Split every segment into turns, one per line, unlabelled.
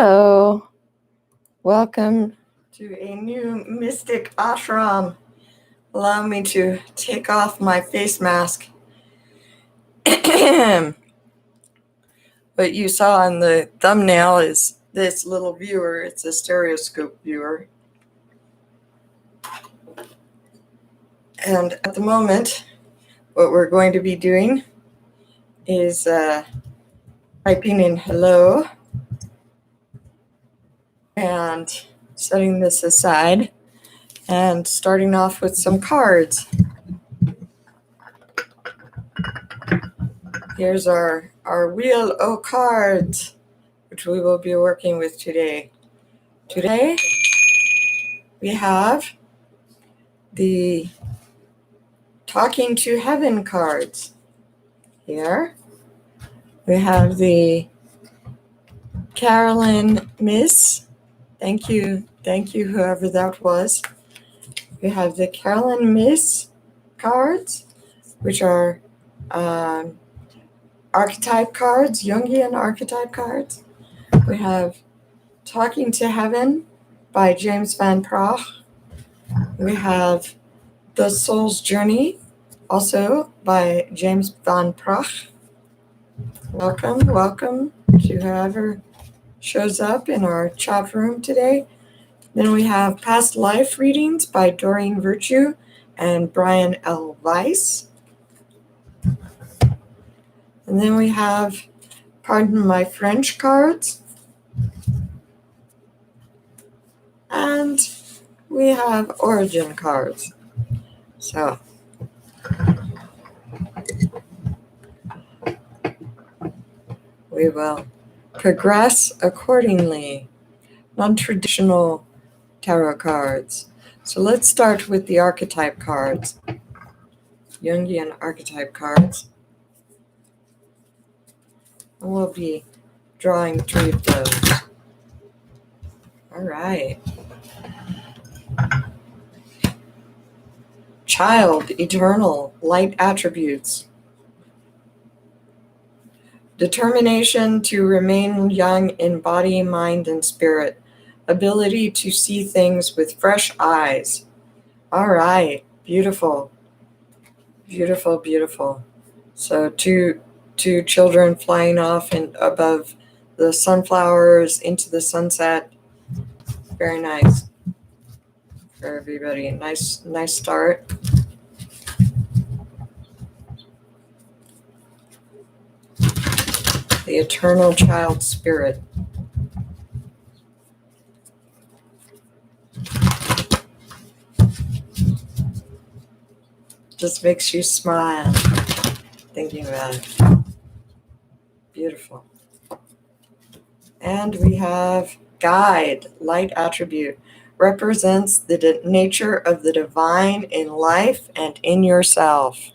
Hello, welcome to a new mystic ashram. Allow me to take off my face mask. What you saw on the thumbnail is this little viewer. It's a stereoscope viewer. And at the moment, what we're going to be doing is typing in hello and setting this aside and starting off with some cards. Here's our wheel of cards, which we will be working with today. Today, we have the Talking to Heaven cards. Here, we have the Carolyn Miss. Thank you, whoever that was. We have the Carolyn Miss cards, which are archetype cards, Jungian archetype cards. We have Talking to Heaven by James Van Praagh. We have The Soul's Journey, also by James Van Praagh. Welcome to whoever shows up in our chat room today. Then we have Past Life Readings by Doreen Virtue and Brian L. Weiss. And then we have Pardon My French cards. And we have Origin cards. So, we will progress accordingly. Non-traditional tarot cards. So let's start with the archetype cards. Jungian archetype cards. And we'll be drawing 3 of those. All right. Child, eternal, light attributes. Determination to remain young in body, mind, and spirit. Ability to see things with fresh eyes. All right. Beautiful. Beautiful, beautiful. So two children flying off and above the sunflowers into the sunset. Very nice for everybody. Nice start. The eternal child spirit. Just makes you smile thinking about it. Beautiful. And we have guide, light attribute, represents the nature of the divine in life and in yourself.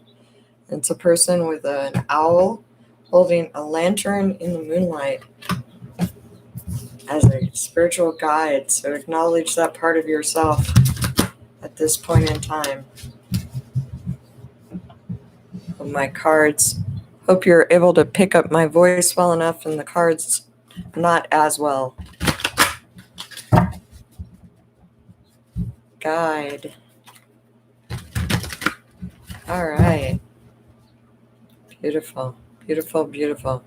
It's a person with an owl holding a lantern in the moonlight as a spiritual guide. So acknowledge that part of yourself at this point in time. My cards. Hope you're able to pick up my voice well enough and the cards not as well. Guide. All right. Beautiful, beautiful, beautiful.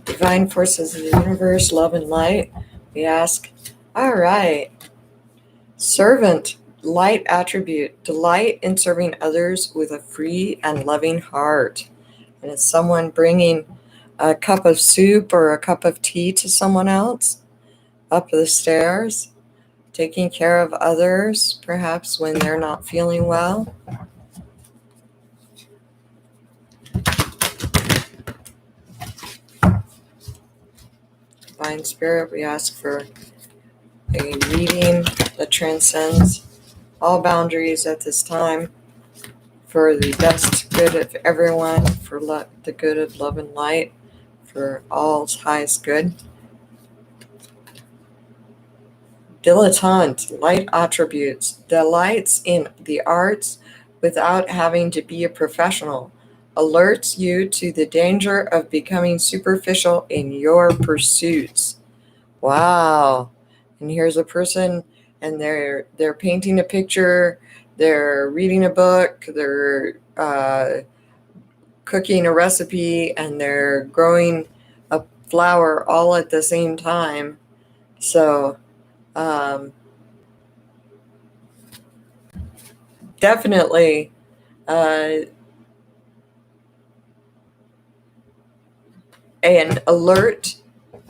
Divine forces of the universe, love and light. We ask, all right. Servant, light attribute, delight in serving others with a free and loving heart. And it's someone bringing a cup of soup or a cup of tea to someone else up the stairs, taking care of others, perhaps when they're not feeling well. Divine Spirit, we ask for a reading that transcends all boundaries at this time for the best good of everyone, for the good of love and light, for all's highest good. Dilettante, light attributes, delights in the arts without having to be a professional, alerts you to the danger of becoming superficial in your pursuits. Wow. And here's a person, and they're painting a picture, they're reading a book, they're cooking a recipe, and they're growing a flower all at the same time. So definitely an alert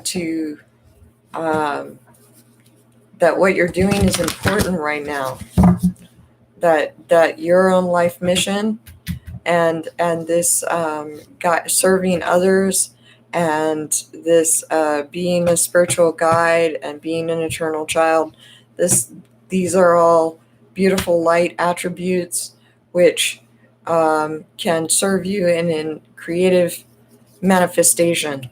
to that what you're doing is important right now, that your own life mission and this serving others, and this being a spiritual guide and being an eternal child, these are all beautiful light attributes which can serve you in creative manifestation.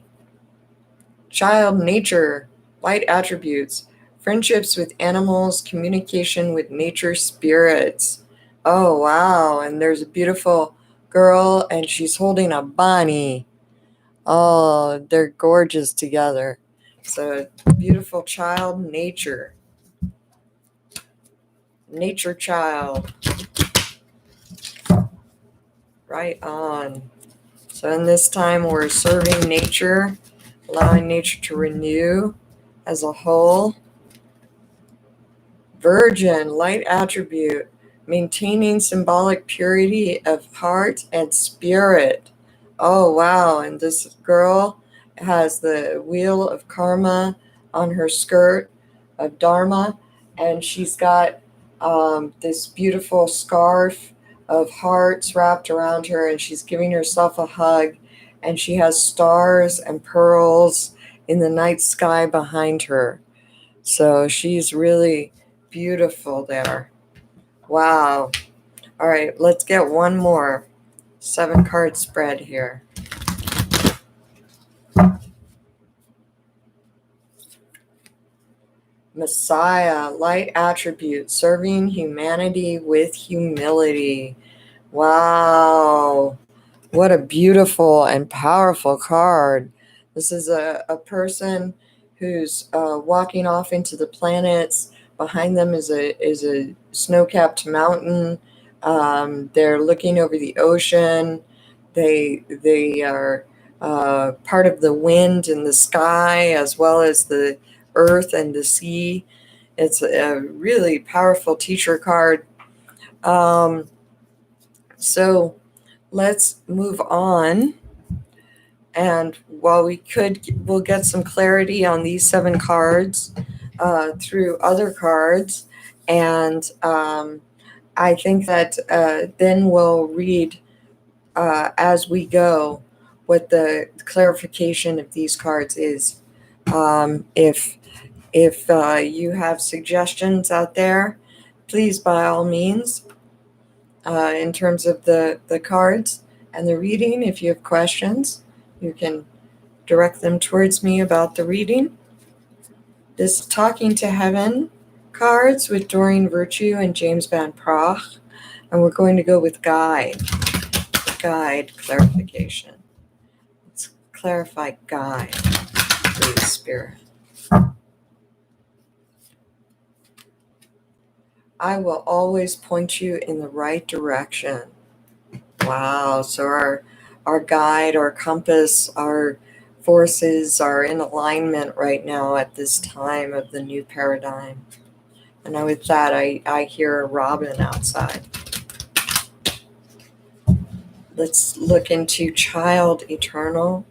Child nature, light attributes, friendships with animals, communication with nature spirits. Oh, wow. And there's a beautiful girl, and she's holding a bunny. Oh, they're gorgeous together. So, beautiful child nature. Nature child. Right on. So, in this time, we're serving nature, allowing nature to renew as a whole. Virgin, light attribute, maintaining symbolic purity of heart and spirit. Oh, wow. And this girl has the wheel of karma on her skirt of Dharma, and she's got this beautiful scarf of hearts wrapped around her, and she's giving herself a hug, and she has stars and pearls in the night sky behind her. So she's really beautiful there. Wow. All right, let's get one more 7-card spread here. Messiah, light attribute, serving humanity with humility. Wow. What a beautiful and powerful card. This is a person who's walking off into the planets. Behind them is a snow-capped mountain. They're looking over the ocean. They are part of the wind and the sky, as well as the earth and the sea. It's a really powerful teacher card. So let's move on. And while we'll get some clarity on these 7 cards through other cards. And I think that then we'll read as we go what the clarification of these cards is. If you have suggestions out there, please, by all means, in terms of the cards and the reading, if you have questions, you can direct them towards me about the reading. This Talking to Heaven cards with Doreen Virtue and James Van Praagh. And we're going to go with guide clarification. Let's clarify guide, please, Spirit. I will always point you in the right direction. Wow. So our guide, our compass, our forces are in alignment right now at this time of the new paradigm. And with that, I hear a robin outside. Let's look into Child Eternal.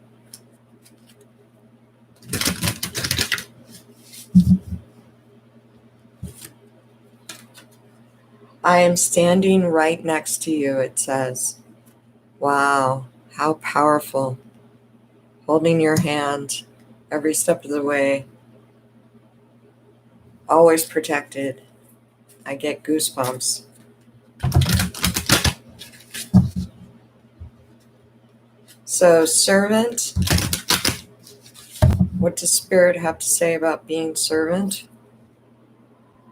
I am standing right next to you, it says. Wow, how powerful. Holding your hand every step of the way. Always protected. I get goosebumps. So, servant. What does Spirit have to say about being servant?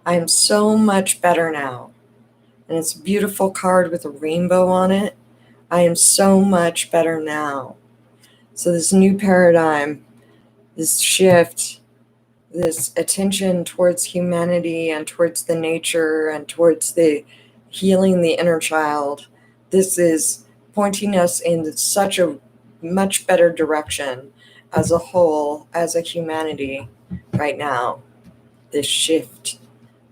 I am so much better now. And it's a beautiful card with a rainbow on it. I am so much better now. So this new paradigm, this shift, this attention towards humanity and towards the nature and towards the healing the inner child, this is pointing us in such a much better direction as a whole, as a humanity right now. This shift,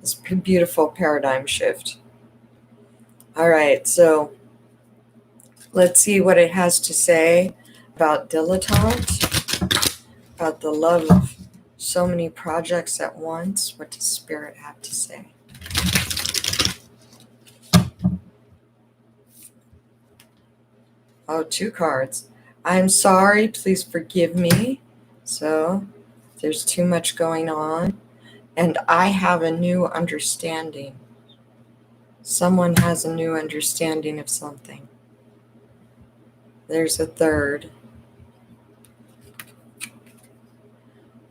this beautiful paradigm shift. All right, so let's see what it has to say about dilettante, about the love of so many projects at once. What does Spirit have to say? Oh, 2 cards. I'm sorry, please forgive me. So there's too much going on. And I have a new understanding. Someone has a new understanding of something. There's a 3rd.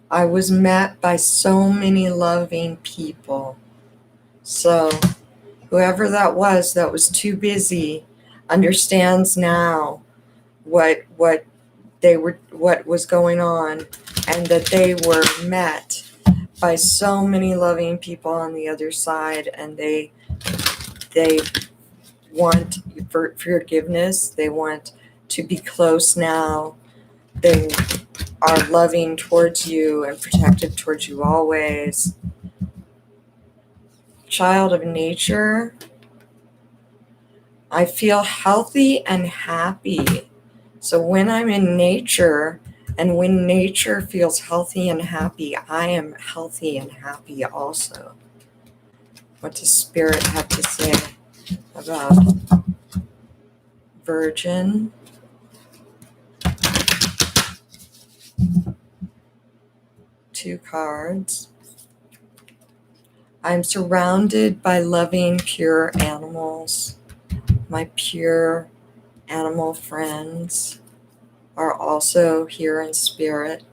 I was met by so many loving people. So whoever that was too busy understands now what was going on, and that they were met by so many loving people on the other side, and they want forgiveness. They want to be close now. They are loving towards you and protective towards you always. Child of nature, I feel healthy and happy. So when I'm in nature, and when nature feels healthy and happy, I am healthy and happy also. What does Spirit have to say about Virgin? Two cards. I'm surrounded by loving, pure animals. My pure animal friends are also here in spirit.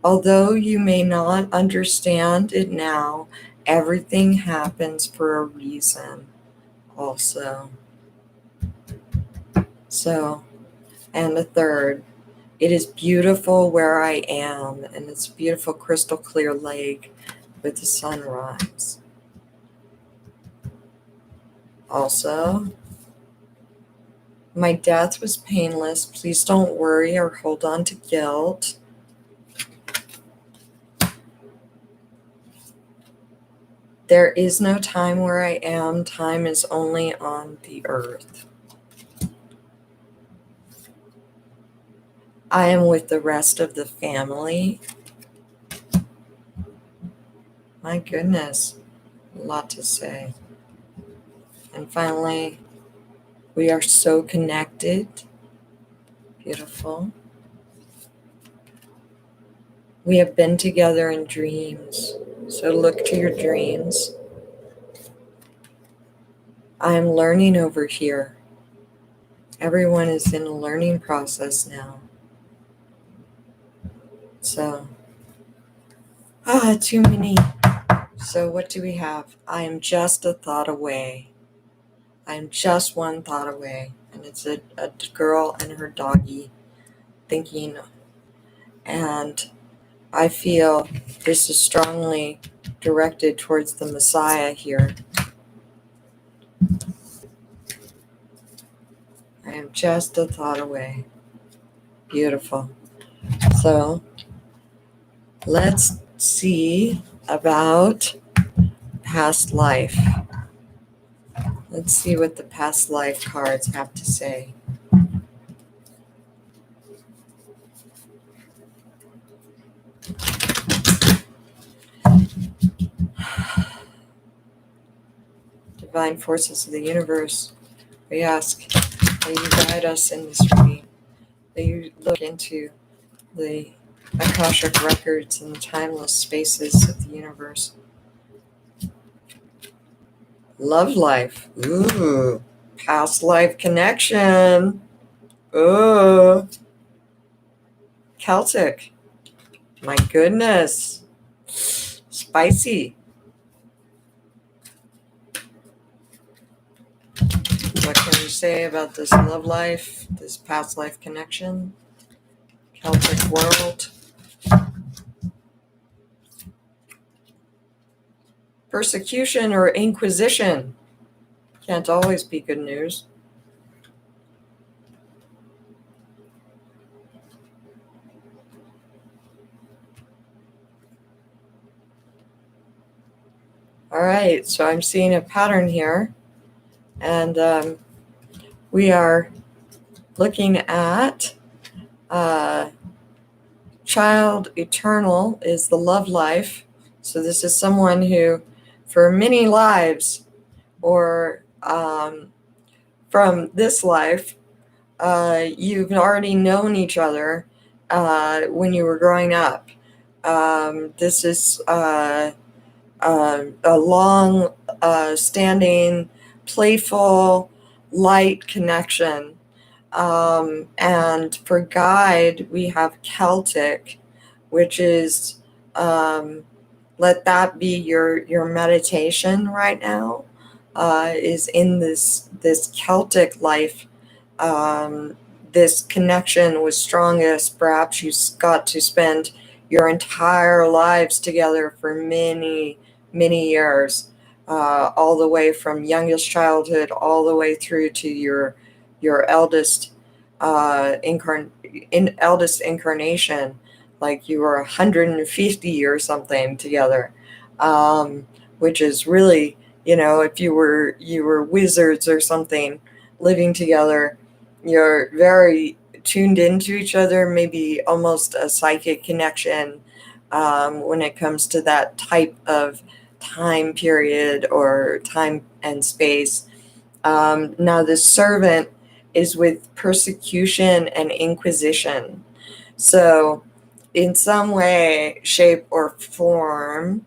Although you may not understand it now, everything happens for a reason also. So, and the 3rd, it is beautiful where I am, and it's a beautiful crystal clear lake with the sunrise. Also, my death was painless. Please don't worry or hold on to guilt. There is no time where I am. Time is only on the earth. I am with the rest of the family. My goodness, a lot to say. And finally, we are so connected. Beautiful. We have been together in dreams. So look to your dreams. I am learning over here. Everyone is in a learning process now. So, too many. So what do we have? I am just a thought away. I am just one thought away. And it's a girl and her doggy thinking. And I feel this is strongly directed towards the Messiah here. I am just a thought away. Beautiful. So let's see about past life. Let's see what the past life cards have to say. Divine forces of the universe, we ask that you guide us in this reading, that you look into the Akashic records and the timeless spaces of the universe. Love life. Ooh, past life connection. Ooh, Celtic. My goodness. Spicy. What can you say about this love life, this past life connection, Celtic world? Persecution or inquisition can't always be good news. All right, so I'm seeing a pattern here, and we are looking at child eternal is the love life. So this is someone who, for many lives, or from this life, you've already known each other when you were growing up. This is a long standing, playful, light connection. And for guide, we have Celtic, which is let that be your meditation right now. Is in this Celtic life. This connection was strongest. Perhaps you got to spend your entire lives together for many years, all the way from youngest childhood all the way through to your eldest eldest incarnation, like you were 150 or something together, which is really, if you were wizards or something living together, you're very tuned into each other, maybe almost a psychic connection when it comes to that type of time period or time and space. Now, the servant is with persecution and inquisition. So, in some way, shape, or form,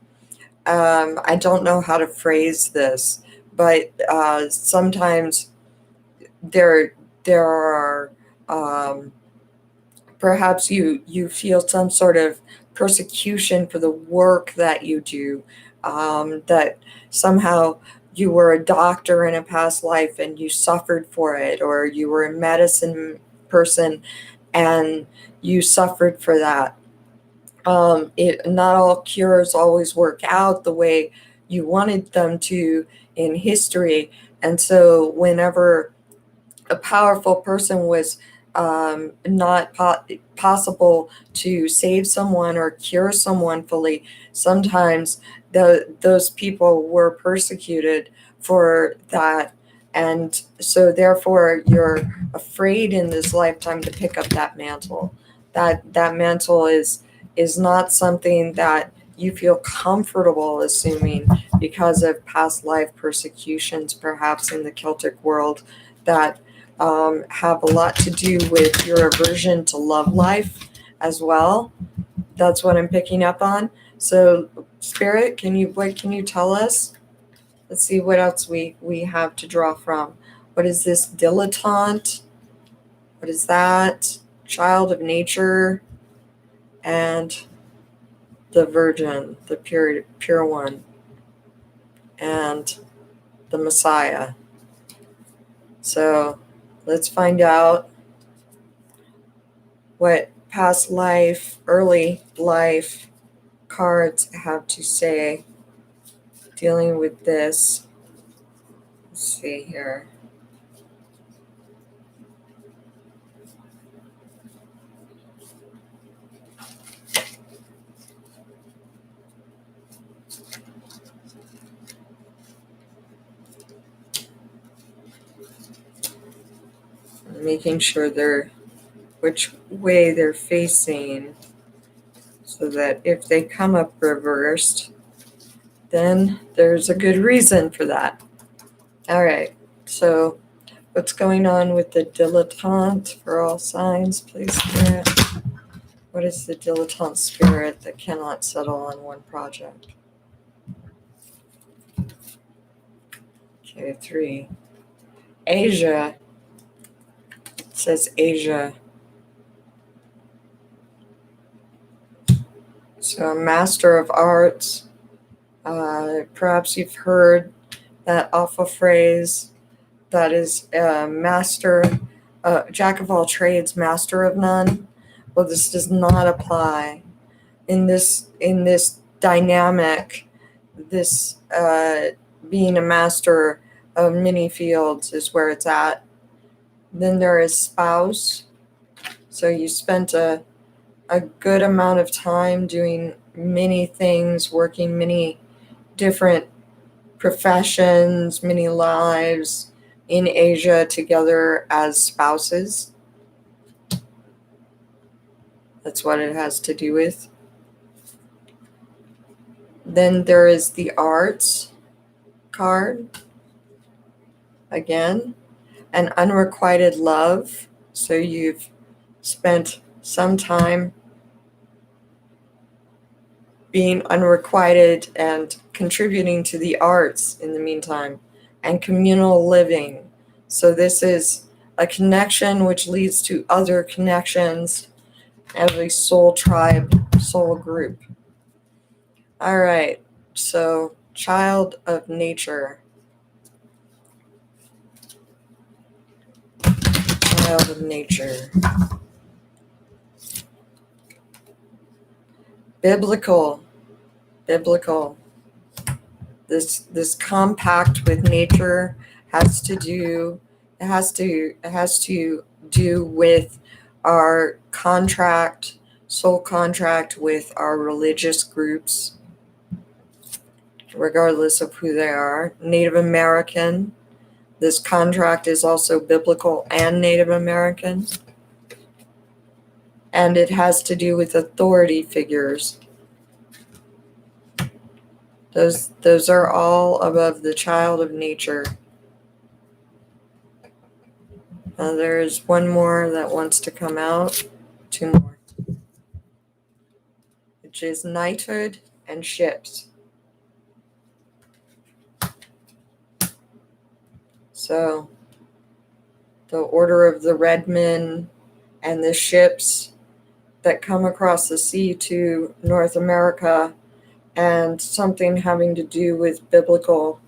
I don't know how to phrase this, but sometimes there are perhaps you feel some sort of persecution for the work that you do, that somehow you were a doctor in a past life and you suffered for it, or you were a medicine person and you suffered for that. Not all cures always work out the way you wanted them to in history, and so whenever a powerful person was not possible to save someone or cure someone fully, sometimes those people were persecuted for that. And so therefore you're afraid in this lifetime to pick up that mantle. That mantle is not something that you feel comfortable assuming because of past life persecutions, perhaps in the Celtic world, that have a lot to do with your aversion to love life as well. That's what I'm picking up on. So, Spirit, what can you tell us? Let's see what else we have to draw from. What is this dilettante? What is that? Child of nature, and the virgin, the pure one, and the Messiah. So let's find out what past life, early life cards have to say dealing with this. Let's see here. Making sure which way they're facing, so that if they come up reversed, then there's a good reason for that. All right, so what's going on with the dilettante for all signs, please, Spirit? What is the dilettante spirit that cannot settle on one project? Okay, 3. Asia. It says Asia. So, Master of Arts. Perhaps you've heard that awful phrase, that is a master, jack of all trades, master of none. Well, this does not apply in this dynamic. This being a master of many fields is where it's at. Then there is spouse. So you spent a good amount of time doing many things, working many different professions, many lives in Asia together as spouses. That's what it has to do with. Then there is the arts card. Again, an unrequited love. So you've spent some time being unrequited and contributing to the arts in the meantime, and communal living. So this is a connection which leads to other connections as a soul tribe, soul group. All right, so child of nature. Child of nature. Biblical. This compact with nature has to do with our contract, soul contract with our religious groups, regardless of who they are. Native American. This contract is also biblical and Native American. And it has to do with authority figures. Those are all above the child of nature. Now there's one more that wants to come out. Two more. Which is knighthood and ships. So the Order of the Redmen and the ships that come across the sea to North America, and something having to do with biblical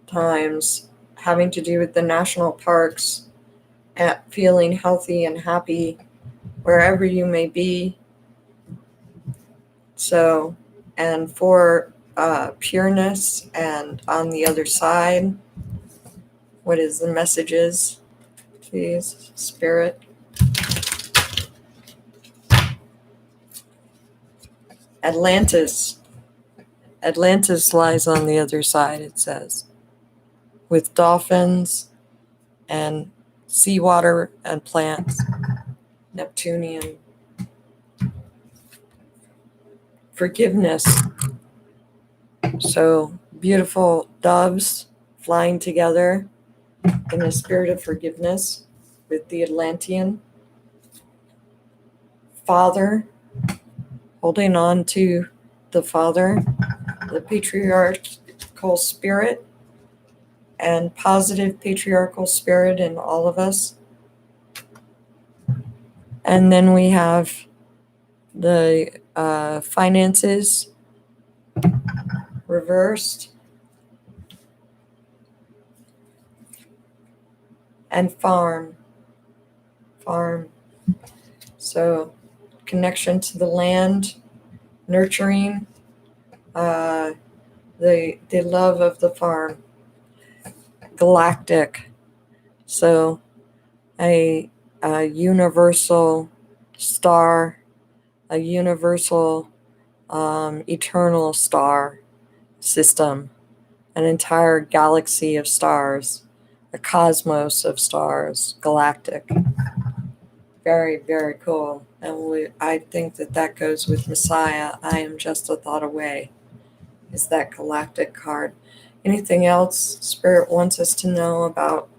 times, having to do with the national parks, and feeling healthy and happy wherever you may be. So, and for pureness, and on the other side, what is the messages, please, Spirit? Atlantis lies on the other side, it says, with dolphins and seawater and plants. Neptunian. Forgiveness. So beautiful doves flying together in a spirit of forgiveness with the Atlantean. Father, holding on to the Father, the patriarchal spirit, and positive patriarchal spirit in all of us. And then we have the finances reversed, and farm. So connection to the land, nurturing, the love of the farm. Galactic. So a universal star, a universal eternal star system, an entire galaxy of stars, a cosmos of stars, galactic. Very, very cool. And I think that goes with Messiah. I am just a thought away, is that galactic card. Anything else Spirit wants us to know about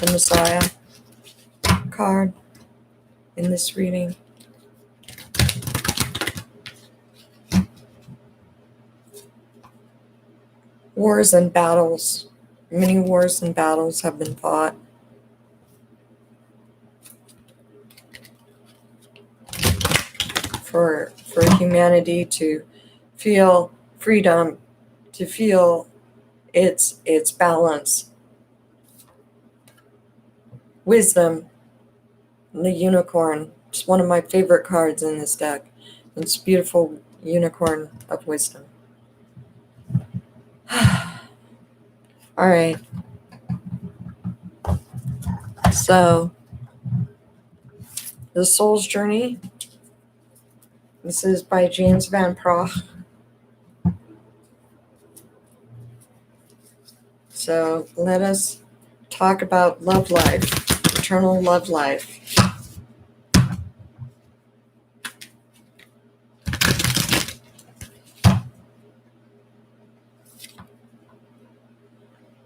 the Messiah card in this reading? Wars and battles. Many wars and battles have been fought. For humanity to feel freedom, to feel its balance. Wisdom, the unicorn. It's one of my favorite cards in this deck. It's a beautiful unicorn of wisdom. All right. So, The Soul's Journey. This is by James Van Praagh. So let us talk about love life, eternal love life.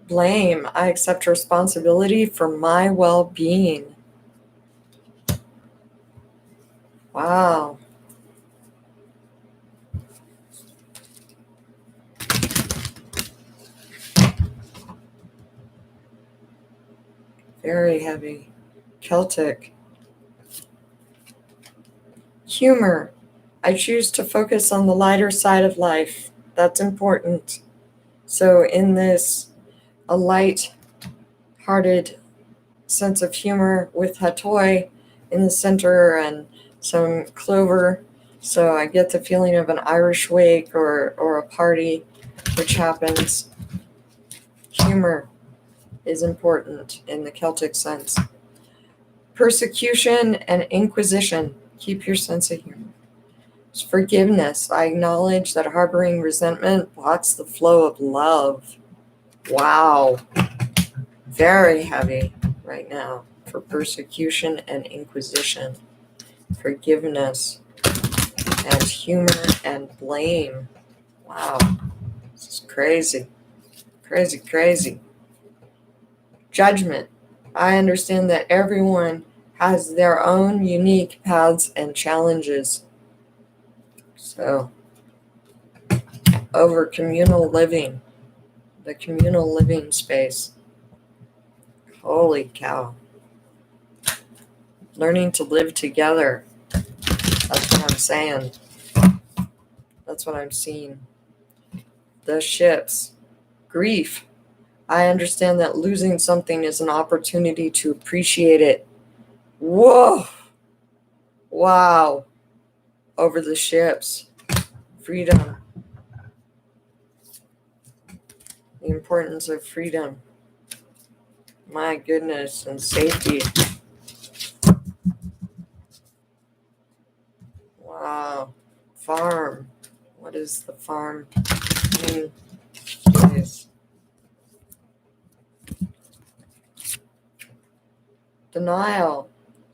Blame. I accept responsibility for my well-being. Wow. Very heavy. Celtic. Humor. I choose to focus on the lighter side of life. That's important. So in this, a light-hearted sense of humor with Hatoi in the center and some clover. So I get the feeling of an Irish wake or a party, which happens. Humor is important in the Celtic sense. Persecution and inquisition. Keep your sense of humor. Forgiveness. I acknowledge that harboring resentment blocks the flow of love. Wow. Very heavy right now for persecution and inquisition. Forgiveness and humor and blame. Wow. This is crazy. Crazy, crazy. Judgment. I understand that everyone has their own unique paths and challenges. So, over communal living, the communal living space. Holy cow. Learning to live together. That's what I'm saying. That's what I'm seeing. The ships. Grief. I understand that losing something is an opportunity to appreciate it. Whoa. Wow. Over the ships. Freedom. The importance of freedom. My goodness. And safety. Wow. Farm. What is the farm? Geez. Denial.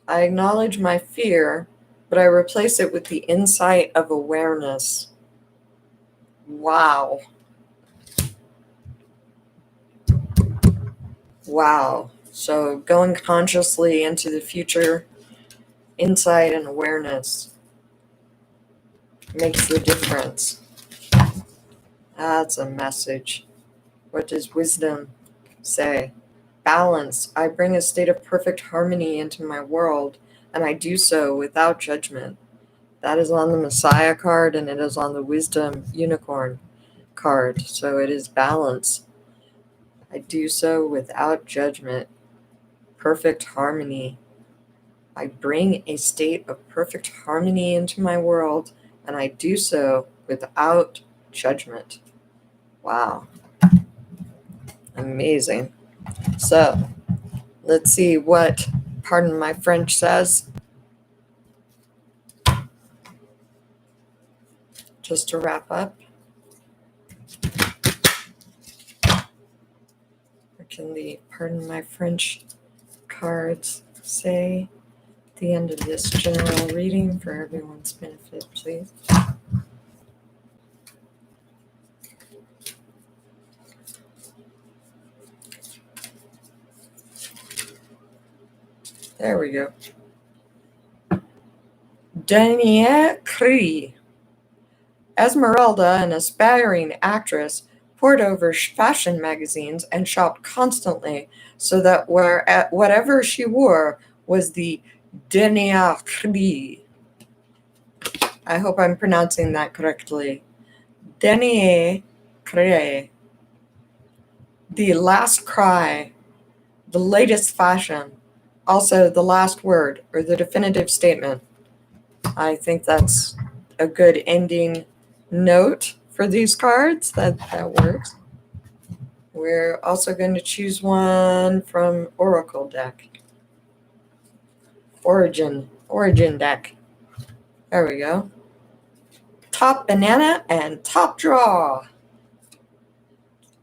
I acknowledge my fear, but I replace it with the insight of awareness. Wow. Wow. So going consciously into the future, insight and awareness makes the difference. That's a message. What does wisdom say? Balance. I bring a state of perfect harmony into my world, and I do so without judgment. That is on the Messiah card, and it is on the Wisdom Unicorn card. So it is balance. I do so without judgment. Perfect harmony. I bring a state of perfect harmony into my world, and I do so without judgment. Wow. Amazing. So, let's see what Pardon My French says. Just to wrap up. What can the Pardon My French cards say at the end of this general reading for everyone's benefit, please? There we go. Danielle Cree. Esmeralda, an aspiring actress, pored over fashion magazines and shopped constantly so that whatever she wore was the dernier cri. I hope I'm pronouncing that correctly. Dernier cri. The last cry, the latest fashion, also the last word or the definitive statement. I think that's a good ending note for these cards. That works. We're also going to choose one from Oracle deck. Origin deck. There we go. Top banana and top draw.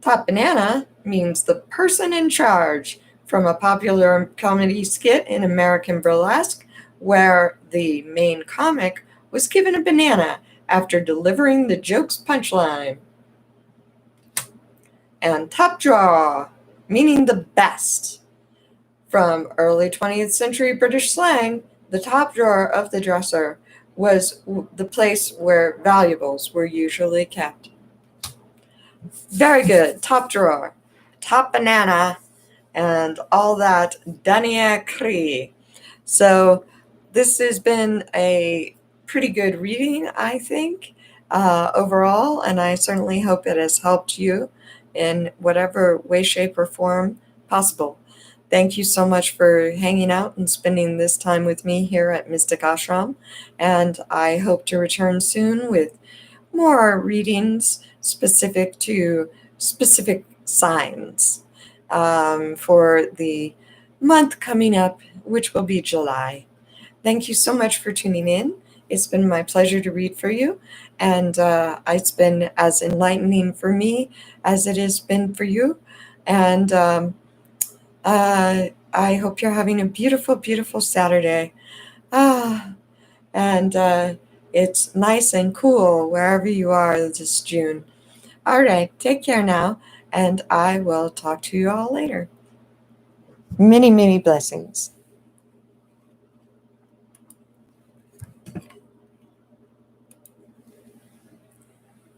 Top banana means the person in charge, from a popular comedy skit in American Burlesque where the main comic was given a banana after delivering the joke's punchline. And top draw, meaning the best. From early 20th century British slang, the top drawer of the dresser was the place where valuables were usually kept. Very good. Top drawer, top banana, and all that Dania Cree. So this has been a pretty good reading, I think, overall, and I certainly hope it has helped you in whatever way, shape, or form possible. Thank you so much for hanging out and spending this time with me here at Mystic Ashram, and I hope to return soon with more readings specific to specific signs for the month coming up, which will be July. Thank you so much for tuning in. It's been my pleasure to read for you, and it's been as enlightening for me as it has been for you. And I hope you're having a beautiful, beautiful Saturday. And it's nice and cool wherever you are this June. All right, take care now, and I will talk to you all later. Many, many blessings.